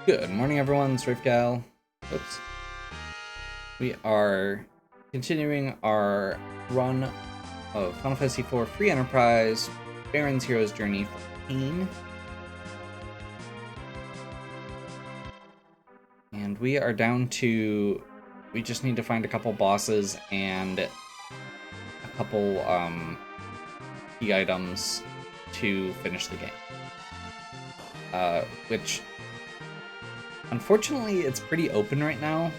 Good morning, everyone. It's Rifgal. Oops. We are continuing our run of Final Fantasy IV Free Enterprise, Baron's Hero's Journey for Kain. And we are down to... we just need to find a couple bosses and a couple key items to finish the game. Which... unfortunately, it's pretty open right now.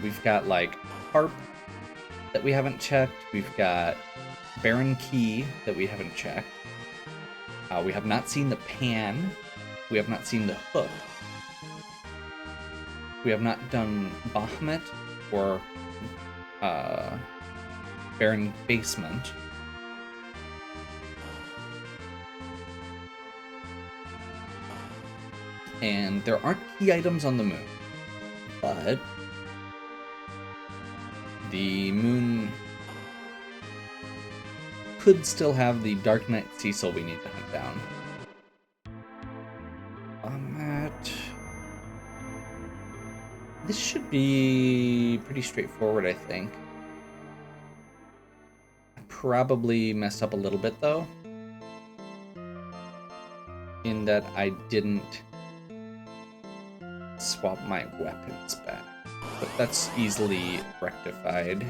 We've got, like, Harp that we haven't checked. We've got Baron Key that we haven't checked. We have not seen the Pan. We have not seen the Hook. We have not done Bahamut or Baron Basement. And there aren't key items on the moon, but the moon could still have the Dark Knight Cecil we need to hunt down. This should be pretty straightforward, I think. I probably messed up a little bit, though, in that I didn't swap my weapons back, but that's easily rectified.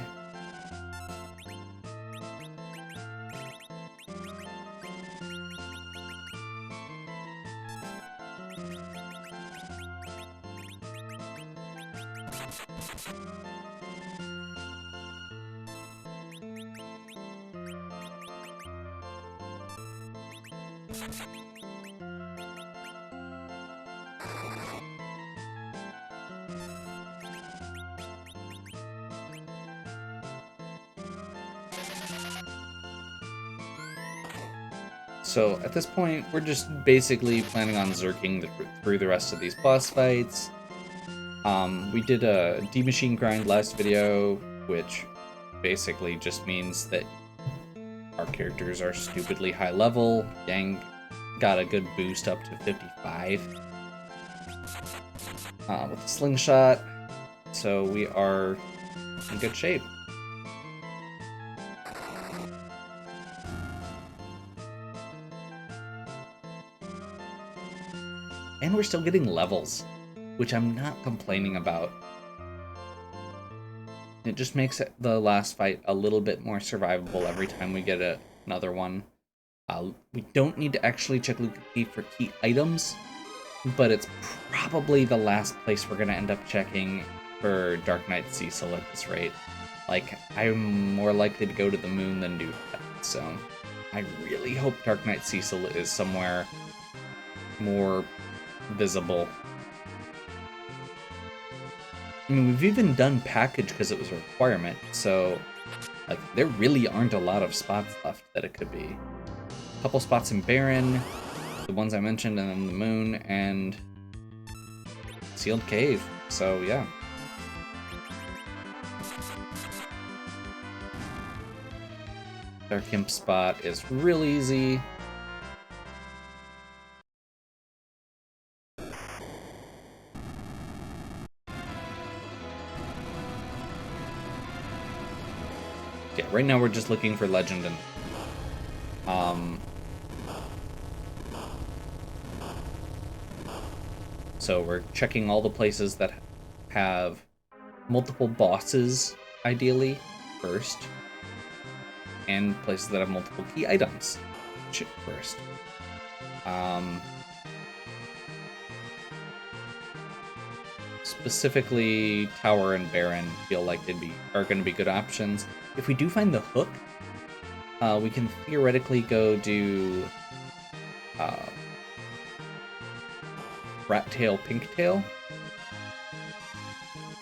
So at this point, we're just basically planning on zerking through the rest of these boss fights. We did a D-Machine grind last video, which basically just means that our characters are stupidly high level. Yang got a good boost up to 55 with the slingshot, so we are in good shape. And we're still getting levels, which I'm not complaining about. It just makes the last fight a little bit more survivable every time we get another one. We don't need to actually check Luca Key for key items, but it's probably the last place we're going to end up checking for Dark Knight Cecil at this rate. Like, I'm more likely to go to the moon than do that, so I really hope Dark Knight Cecil is somewhere more visible. I mean, we've even done package because it was a requirement, so like there really aren't a lot of spots left that it could be. A couple spots in Baron, the ones I mentioned, and then the moon, and Sealed Cave, so yeah. Dark Imp spot is real easy. Yeah, right now we're just looking for legend and so we're checking all the places that have multiple bosses, ideally, first, and places that have multiple key items first. Specifically, Tower and Baron feel like are going to be good options. If we do find the Hook, we can theoretically go do Rat Tail, Pink Tail,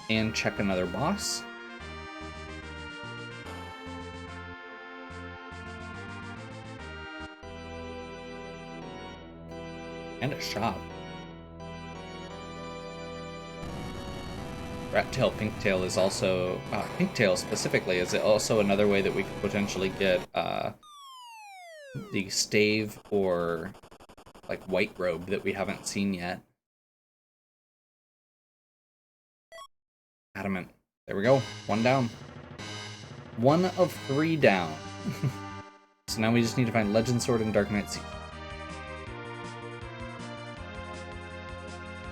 and check another boss. And a shop. Rat Tail, Pink Tail is also... Pink Tail specifically is also another way that we could potentially get the stave or like white robe that we haven't seen yet. Adamant. There we go. 1 down. 1 of 3 down. So now we just need to find Legend Sword and Dark Knight Sea.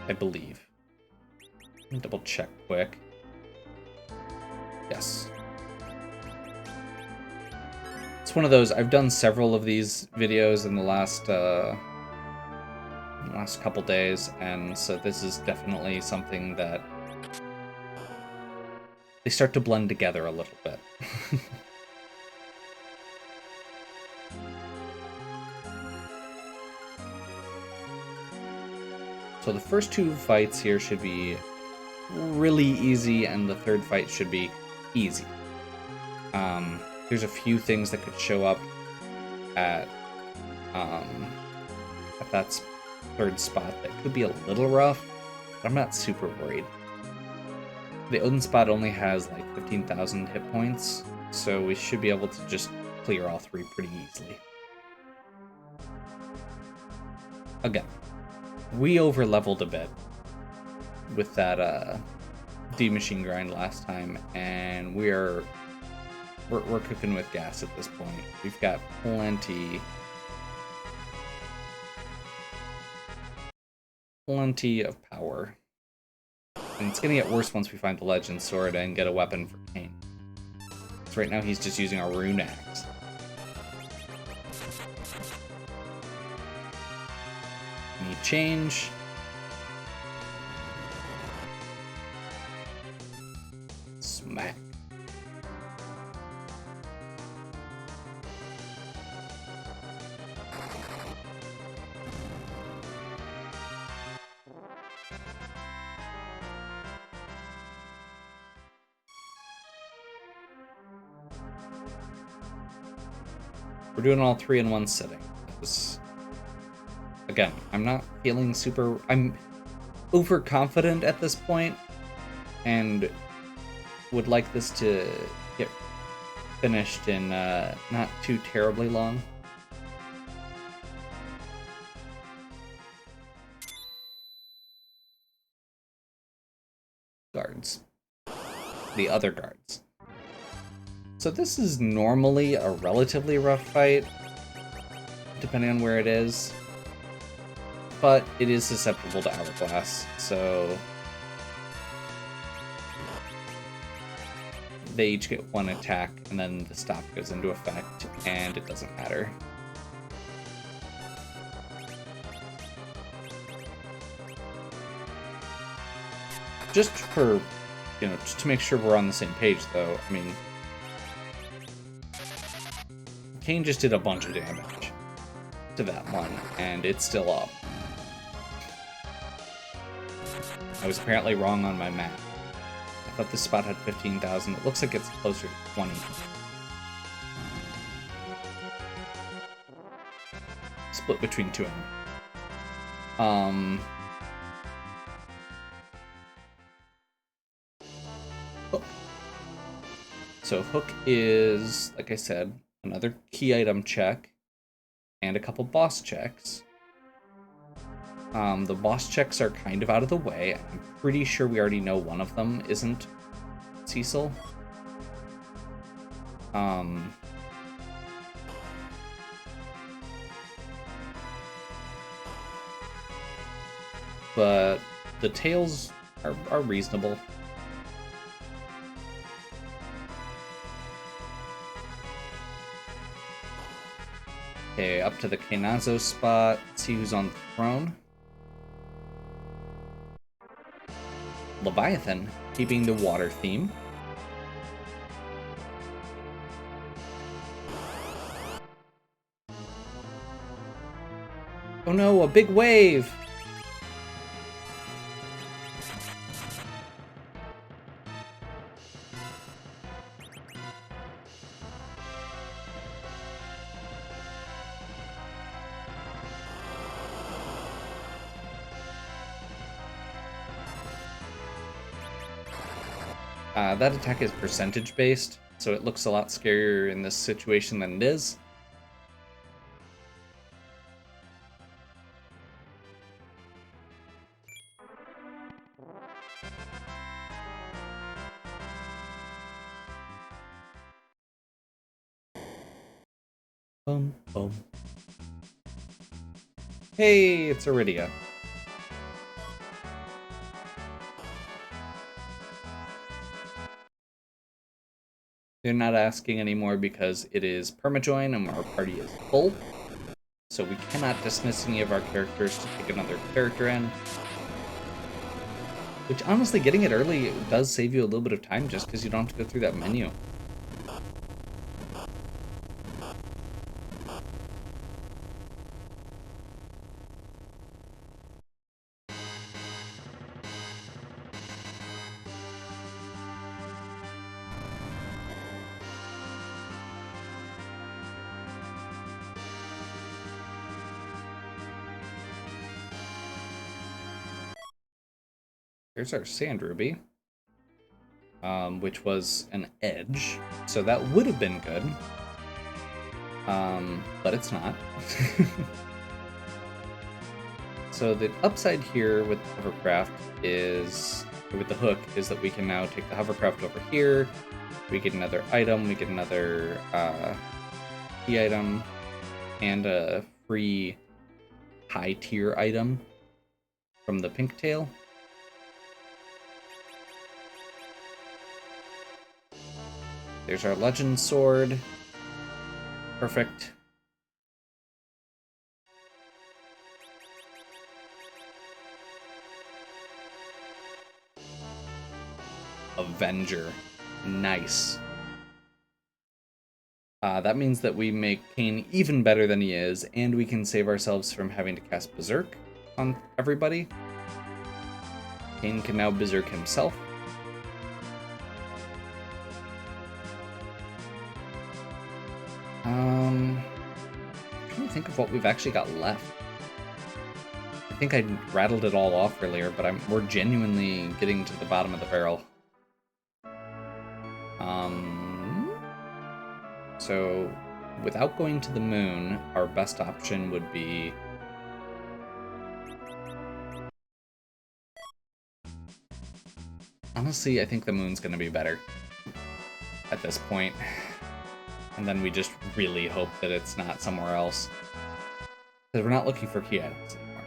I believe. Let me double check quick. Yes. It's one of those, I've done several of these videos in the last couple days, and so this is definitely something that they start to blend together a little bit. So the first 2 fights here should be really easy, and the 3rd fight should be easy. There's a few things that could show up at that 3rd spot that could be a little rough, but I'm not super worried. The Odin spot only has like 15,000 hit points, so we should be able to just clear all 3 pretty easily. Again, we over-leveled a bit with that D-Machine grind last time, and we're cooking with gas at this point. We've got plenty of power. And it's gonna get worse once we find the Legend Sword and get a weapon for Kain. So right now he's just using our rune axe. Need change. Smack. We're doing all 3 in one sitting. Again, I'm not feeling super... I'm overconfident at this point, and would like this to get finished in not too terribly long. Guards. The other guards. So this is normally a relatively rough fight, depending on where it is, but it is susceptible to Hourglass, so they each get 1 attack, and then the stop goes into effect, and it doesn't matter. Just for, just to make sure we're on the same page, though, I mean, Kain just did a bunch of damage to that one, and it's still up. I was apparently wrong on my map. I thought this spot had 15,000. It looks like it's closer to 20. Split between 2 enemies. Hook. So Hook is, like I said, another key item check, and a couple boss checks. The boss checks are kind of out of the way. I'm pretty sure we already know one of them isn't Cecil. But the tails are reasonable. Okay, up to the Kainazo spot. Let's see who's on the throne. Leviathan, keeping the water theme. Oh no, a big wave! That attack is percentage based, so it looks a lot scarier in this situation than it is. Boom, boom. Hey, it's Iridia. They're not asking anymore because it is permajoin and our party is full. So we cannot dismiss any of our characters to take another character in. Which, honestly, getting it early does save you a little bit of time just because you don't have to go through that menu. Here's our Sand Ruby, which was an edge, so that would have been good, but it's not. So the upside here with the hovercraft is, with the hook, is that we can now take the hovercraft over here, we get another item, we get another key item, and a free high tier item from the pink tail. There's our legend sword. Perfect. Avenger. Nice. That means that we make Kain even better than he is, and we can save ourselves from having to cast Berserk on everybody. Kain can now Berserk himself. I'm trying to think of what we've actually got left. I think I rattled it all off earlier, but we're genuinely getting to the bottom of the barrel. So without going to the moon, our best option would be honestly, I think the moon's going to be better at this point. And then we just really hope that it's not somewhere else. Because we're not looking for key items anymore.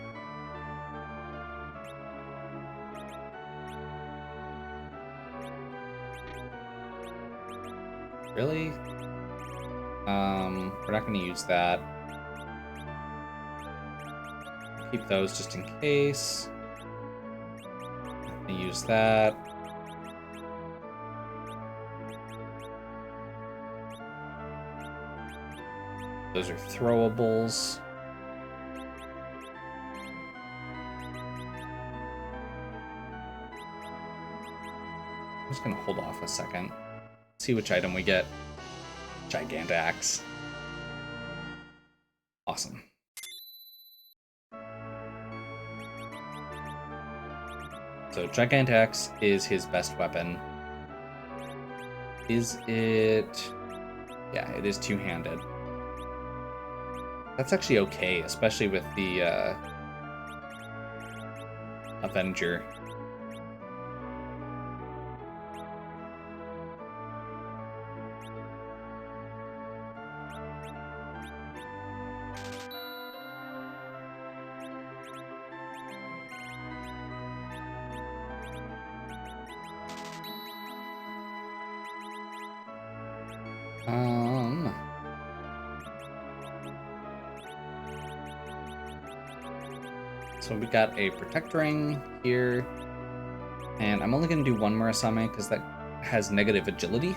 Really? We're not going to use that. Keep those just in case. I'm going to use that. Those are throwables. I'm just gonna hold off a second. See which item we get. Gigantaxe. Awesome. So Gigantaxe is his best weapon. Is it? Yeah, it is two-handed. That's actually okay, especially with the Avenger. So we got a Protect Ring here, and I'm only going to do one Murasame because that has negative agility.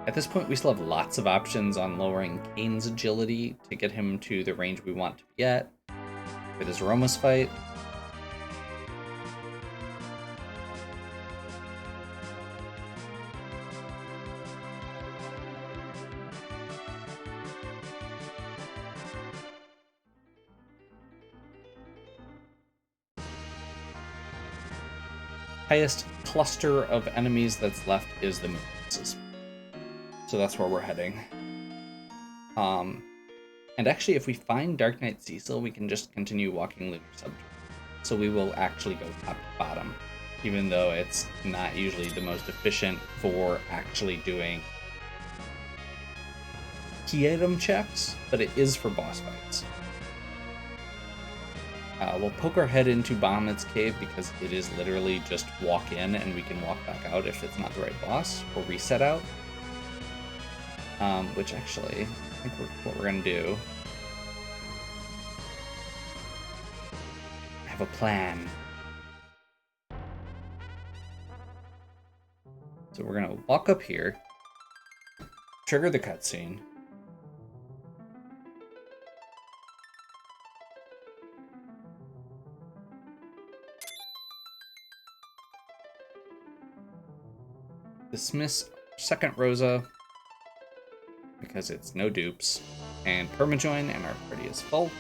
At this point, we still have lots of options on lowering Kain's agility to get him to the range we want to be at for this Romus fight. Highest cluster of enemies that's left is the moons. So that's where we're heading. And actually, if we find Dark Knight Cecil, we can just continue walking Lunar Subterranean. So we will actually go top to bottom. even though it's not usually the most efficient for actually doing key item checks, but it is for boss fights. We'll poke our head into Bahamut's cave because it is literally just walk in and we can walk back out if it's not the right boss, or reset out. Which actually, I think what we're gonna do. I have a plan. So we're gonna walk up here, trigger the cutscene. Dismiss second Rosa because it's no dupes, and permajoin, and our party is full.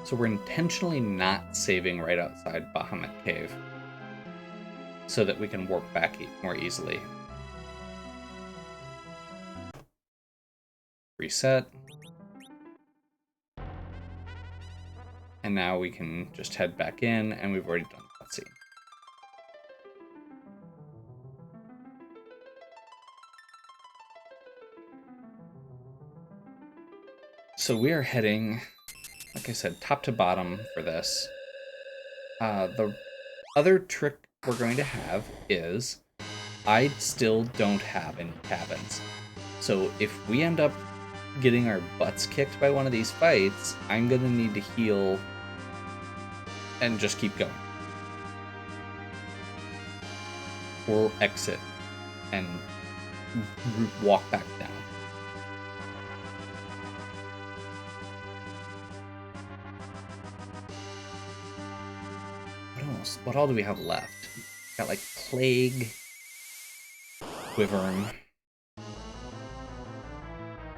So we're intentionally not saving right outside Bahamut Cave so that we can warp back more easily. Reset. And now we can just head back in, and we've already done the cutscene. So we are heading, like I said, top to bottom for this. The other trick we're going to have is I still don't have any cabins. So if we end up getting our butts kicked by one of these fights, I'm going to need to heal and just keep going. Or exit and walk back down. What all do we have left? Got like Plague, Wyvern,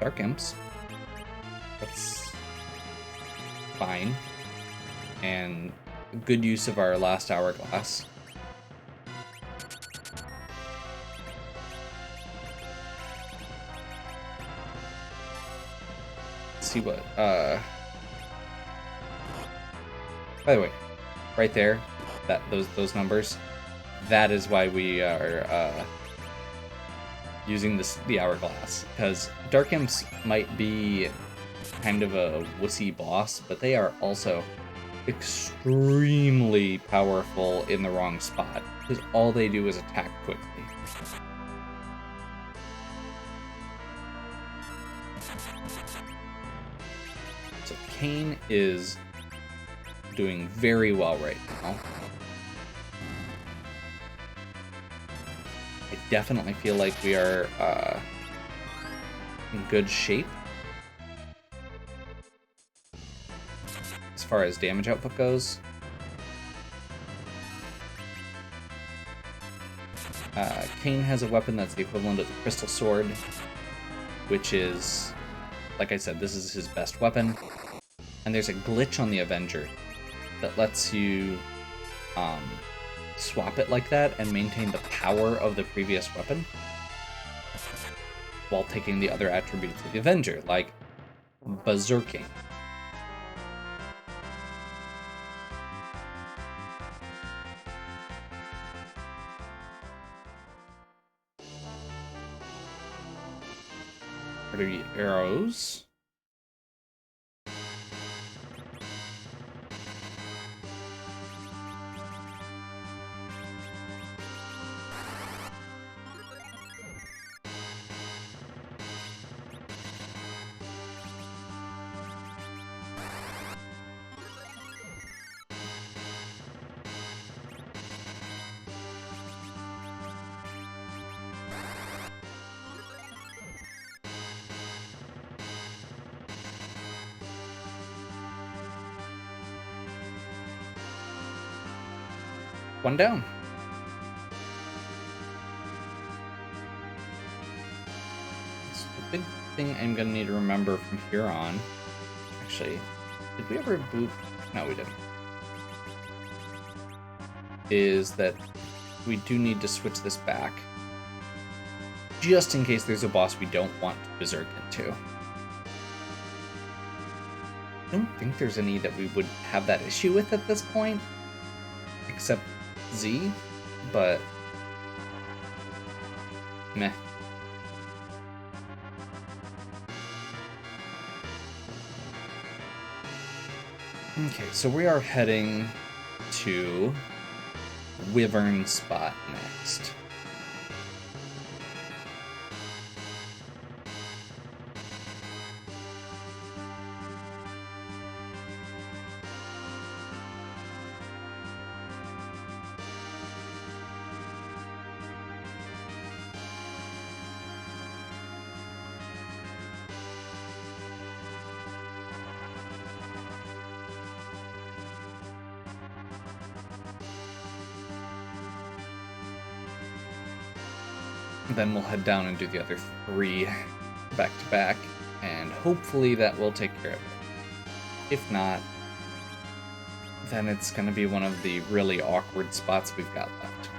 Dark Imps. That's fine. And good use of our last hourglass. Let's see what, by the way, right there, those numbers, that is why we are using the hourglass, because Dark Imps might be kind of a wussy boss, but they are also extremely powerful in the wrong spot, because all they do is attack quickly. So Kain is doing very well right now. I definitely feel like we are in good shape as far as damage output goes. Kain has a weapon that's the equivalent of the Crystal Sword, which is, like I said, this is his best weapon. And there's a glitch on the Avenger that lets you swap it like that and maintain the power of the previous weapon while taking the other attributes of the Avenger, like berserking. Are there arrows? one down. So the big thing I'm gonna need to remember from here on. Actually, did we ever boot? No, we didn't. Is that we do need to switch this back. Just in case there's a boss we don't want to berserk into. I don't think there's any that we would have that issue with at this point. Except Z, but meh. Okay, so we are heading to Wyvern Spot next. Then we'll head down and do the other 3 back to back, and hopefully that will take care of it. If not, then it's going to be one of the really awkward spots we've got left.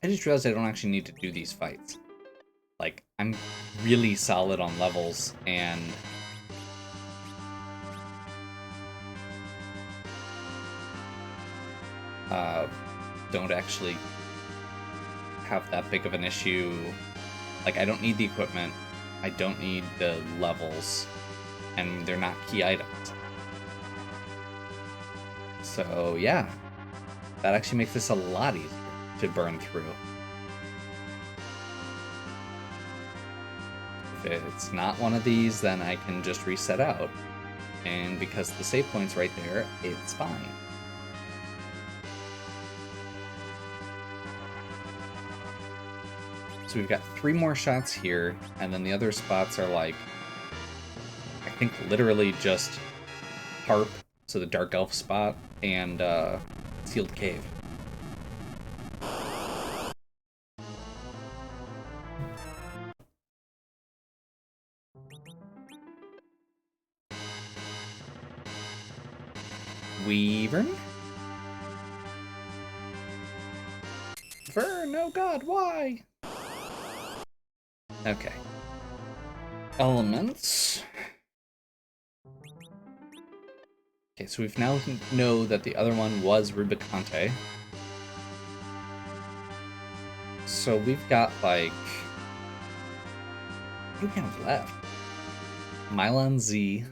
I just realized I don't actually need to do these fights. Like, I'm really solid on levels, and don't actually have that big of an issue. Like, I don't need the equipment, I don't need the levels, and they're not key items. So, yeah. That actually makes this a lot easier to burn through. If it's not one of these, then I can just reset out. And because the save point's right there, it's fine. So we've got 3 more shots here, and then the other spots are like, I think literally just Harp, so the Dark Elf spot, and Sealed Cave. Wyvern? Vern, oh god, why? Okay. Elements. Okay, so we've now know that the other one was Rubicante. So we've got, like... what do we have left? Mylon Z.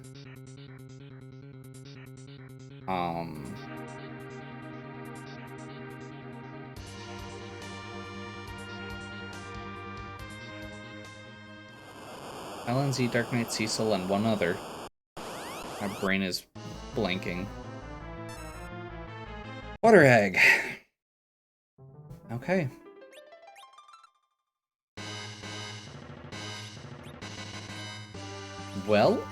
Mylon Z, Dark Knight Cecil, and one other. My brain is blanking. Water Egg. Okay. Well,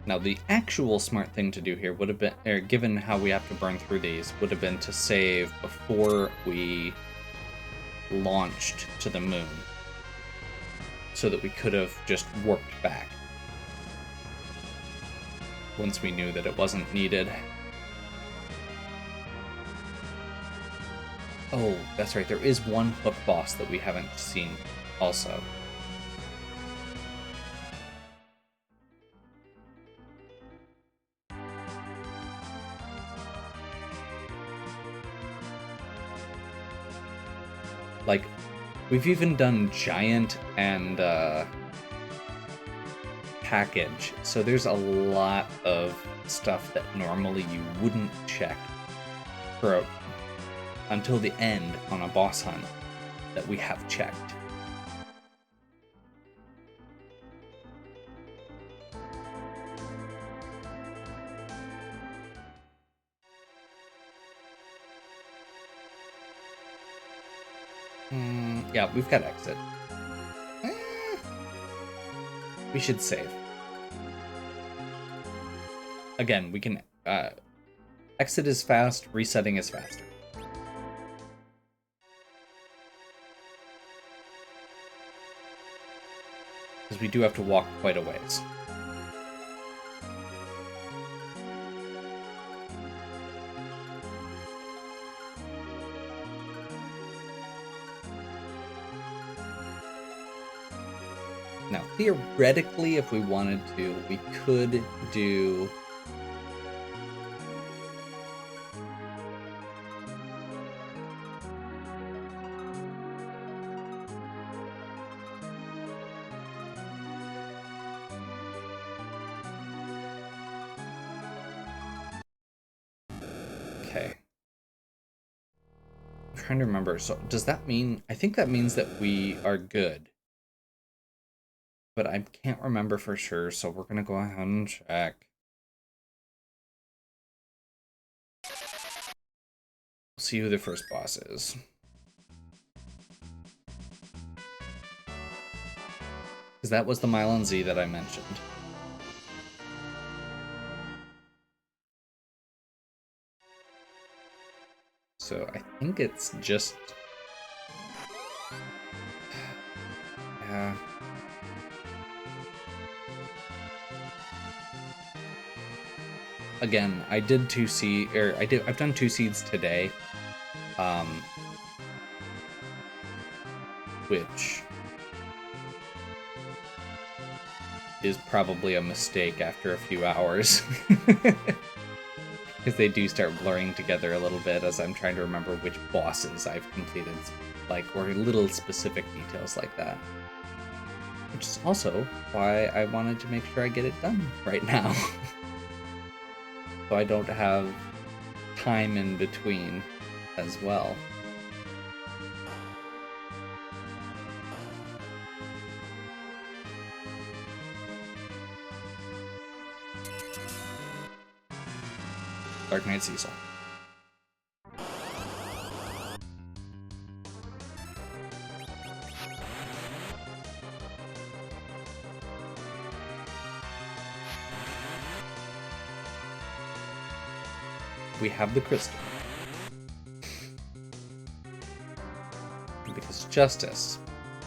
now the actual smart thing to do here would have been, or given how we have to burn through these, would have been to save before we launched to the moon, so that we could have just warped back once we knew that it wasn't needed. Oh, that's right, there is one hook boss that we haven't seen also. Like, we've even done Giant and Package, so there's a lot of stuff that normally you wouldn't check for until the end on a boss hunt that we have checked. Yeah, we've got exit. We should save. Again, we can... exit is fast, resetting is faster. Because we do have to walk quite a ways. Now, theoretically, if we wanted to, we could do... Okay. I'm trying to remember. So, does that mean... I think that means that we are good. But I can't remember for sure, so we're gonna go ahead and check. See who the first boss is. Because that was the Mylon Z that I mentioned. So I think it's just... Yeah. Again, I did I've done 2 seeds today. Which is probably a mistake after a few hours. Because they do start blurring together a little bit as I'm trying to remember which bosses I've completed, or little specific details like that. Which is also why I wanted to make sure I get it done right now. So I don't have time in between as well. Dark Knight Cecil. We have the crystal. Because justice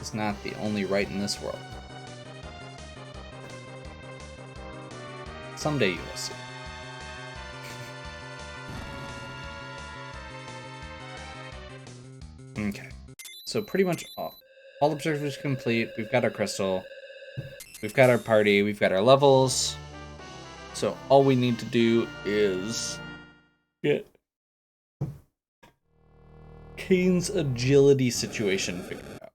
is not the only right in this world. Someday you will see. Okay. So pretty much all observers complete. We've got our crystal. We've got our party. We've got our levels. So all we need to do is get Kain's agility situation figured out.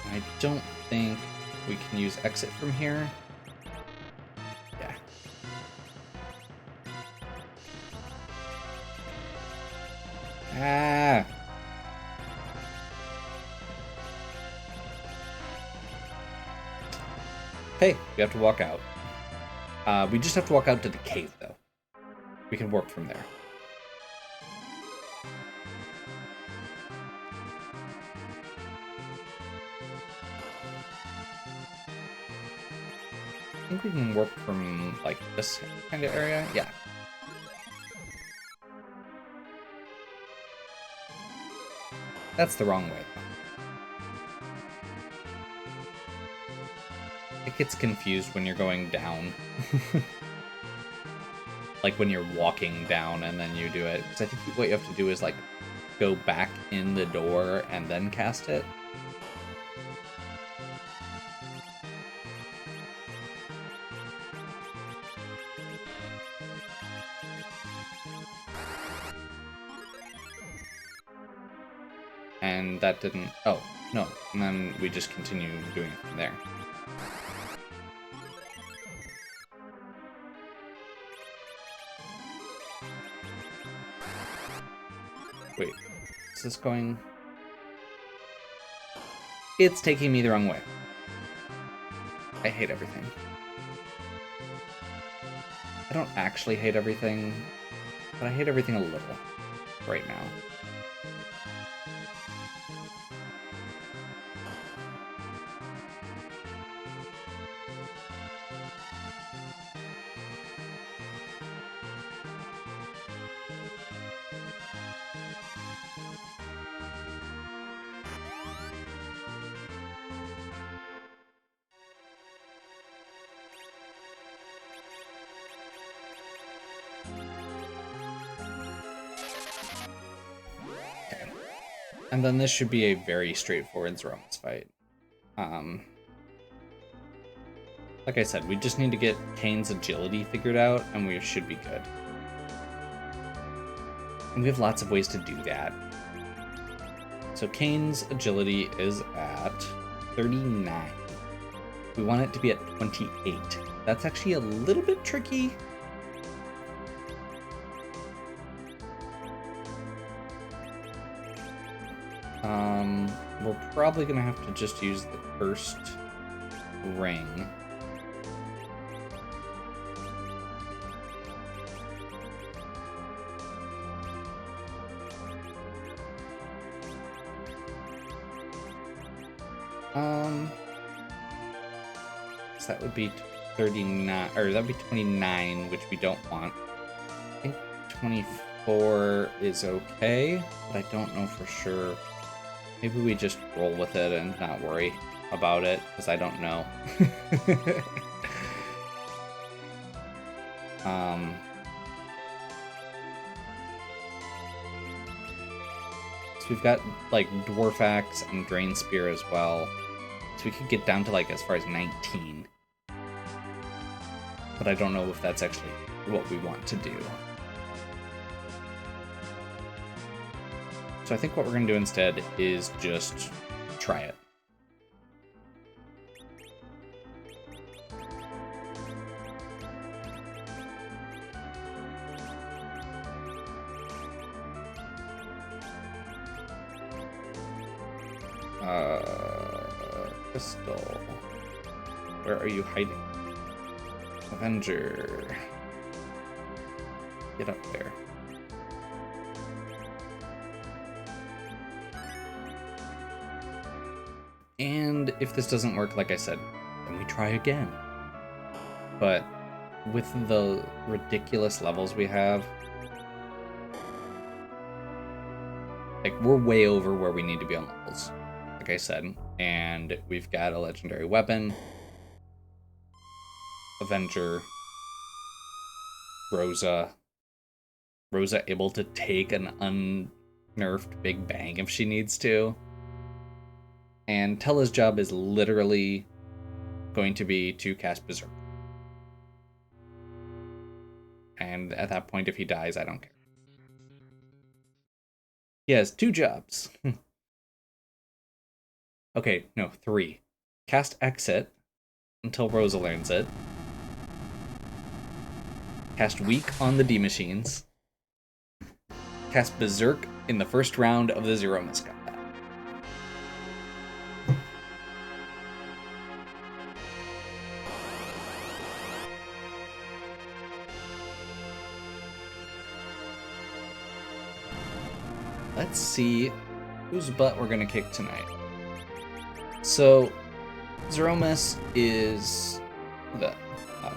I don't think we can use exit from here. Yeah. Ah! Hey, we have to walk out. We just have to walk out to the cave, though. We can work from there. I think we can work from, like, this kind of area. Yeah. That's the wrong way. It gets confused when you're going down. Like when you're walking down and then you do it. Because I think what you have to do is, like, go back in the door and then cast it. And that didn't... Oh, no. And then we just continue doing it from there. Wait. Is this going... It's taking me the wrong way. I hate everything. I don't actually hate everything, but I hate everything a little right now. And then this should be a very straightforward Zeromus fight. Like I said, we just need to get Kain's agility figured out, and we should be good. And we have lots of ways to do that. So Kain's agility is at 39. We want it to be at 28. That's actually a little bit tricky. We're probably gonna have to just use the first ring. So that would be 39, or that would be 29, which we don't want. I think 24 is okay, but I don't know for sure. Maybe we just roll with it and not worry about it, because I don't know. So we've got, like, Dwarf Axe and Drain Spear as well. So we could get down to, like, as far as 19. But I don't know if that's actually what we want to do. So I think what we're going to do instead is just try it. Crystal. Where are you hiding? Avenger. Get up there. And if this doesn't work, like I said, then we try again. But with the ridiculous levels we have, like, we're way over where we need to be on levels, like I said. And we've got a legendary weapon, Avenger, Rosa able to take an unnerfed Big Bang if she needs to. And Tella's job is literally going to be to cast Berserk. And at that point, if he dies, I don't care. He has 2 jobs. Okay, no, 3. Cast Exit until Rosa learns it. Cast Weak on the D-Machines. Cast Berserk in the first round of the Zeromus combat. Let's see whose butt we're gonna kick tonight. So, Zeromus is the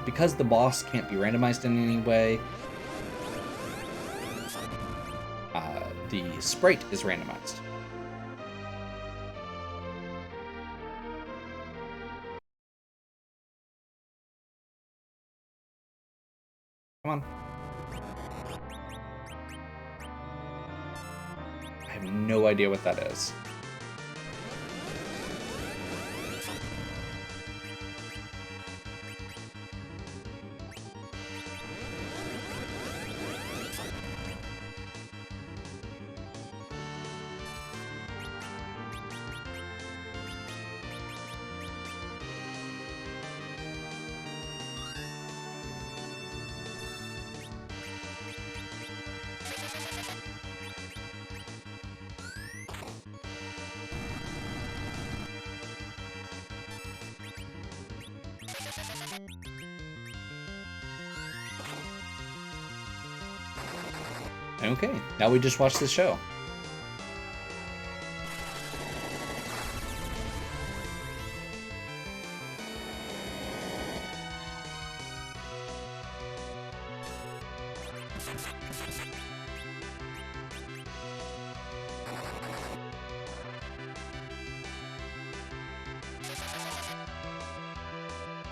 because the boss can't be randomized in any way. The sprite is randomized. Come on. I have no idea what that is. Okay, now we just watch the show.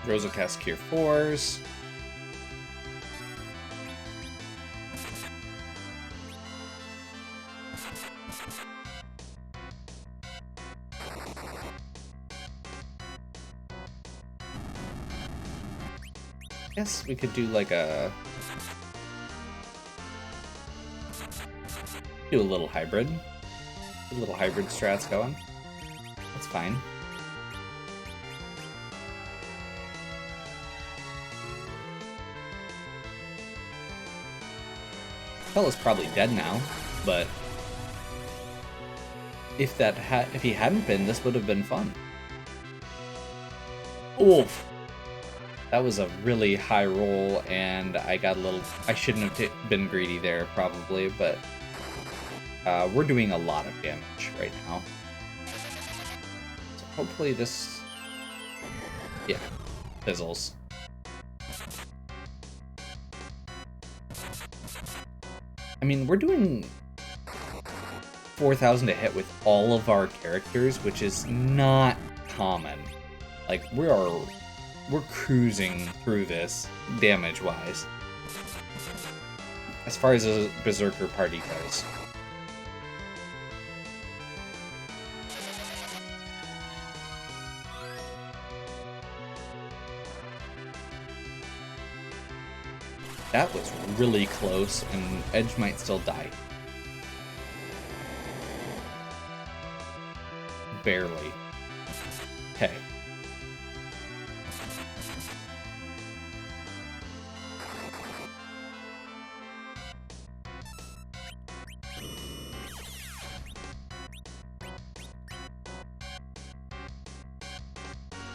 Rosa casts Cure 4s. Guess we could do like a little hybrid. A little hybrid strats going. That's fine. Fella's probably dead now, but if he hadn't been, this would have been fun. Oof. That was a really high roll, and I got a little... I shouldn't have been greedy there, probably, but we're doing a lot of damage right now. So hopefully this... Yeah, fizzles. I mean, we're doing 4,000 to hit with all of our characters, which is not common. Like, we're cruising through this, damage-wise. As far as a Berserker party goes. That was really close, and Edge might still die. Barely. Okay.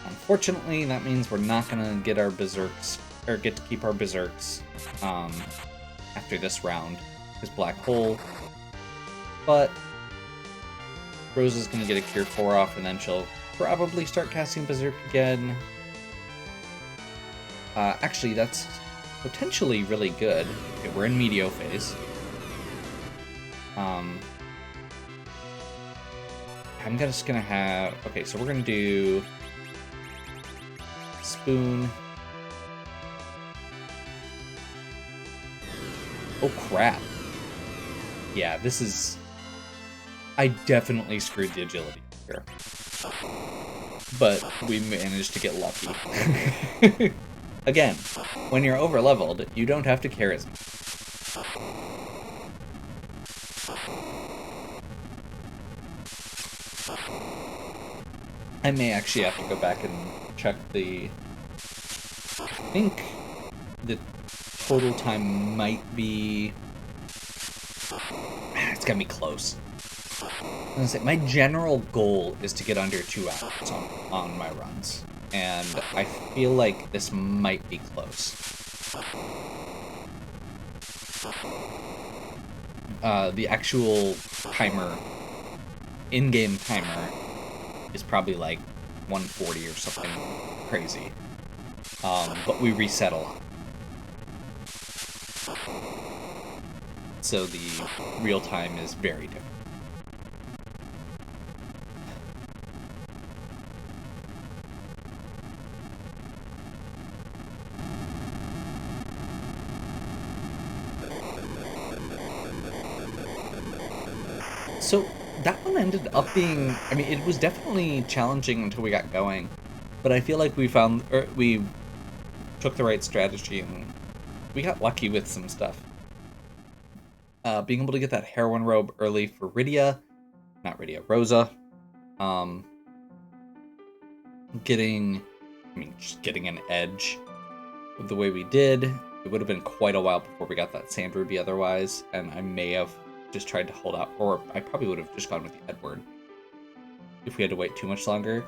Unfortunately, that means we're not gonna get our Berserks, or get to keep our Berserks after this round, because Black Hole. But Rosa's gonna get a Cure 4 off, and then she'll probably start casting Berserk again. Actually, that's potentially really good. Okay, we're in Meteor phase. I'm just gonna have... Okay, so we're gonna do... Spoon. Oh, crap. Yeah, this is... I definitely screwed the agility here. But we managed to get lucky. Again, when you're over-leveled, you don't have to care as much. I may actually have to go back and check the... I think the total time might be... It's gonna be close. I was gonna say, my general goal is to get under 2 hours on my runs. And I feel like this might be close. The actual timer, in-game timer, is probably like 140 or something crazy. But we reset a lot. So the real time is very different. So that one ended up being, I mean, it was definitely challenging until we got going, but I feel like we took the right strategy and we got lucky with some stuff. Being able to get that heroine robe early for Rosa. Just getting an edge the way we did. It would have been quite a while before we got that sand ruby otherwise, and I may have just tried to hold out, or I probably would have just gone with the Edward if we had to wait too much longer.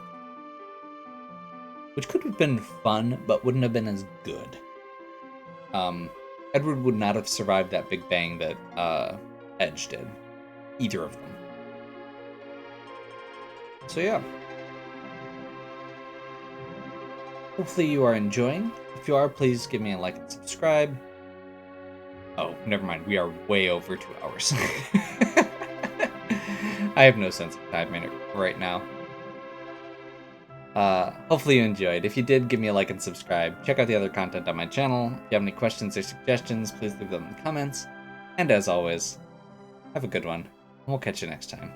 Which could have been fun, but wouldn't have been as good. Edward would not have survived that Big Bang that Edge did. Either of them. So yeah. Hopefully you are enjoying. If you are, please give me a like and subscribe. Oh, never mind. We are way over 2 hours. I have no sense of time right now. Hopefully you enjoyed. If you did, give me a like and subscribe. Check out the other content on my channel. If you have any questions or suggestions, please leave them in the comments. And as always, have a good one, and we'll catch you next time.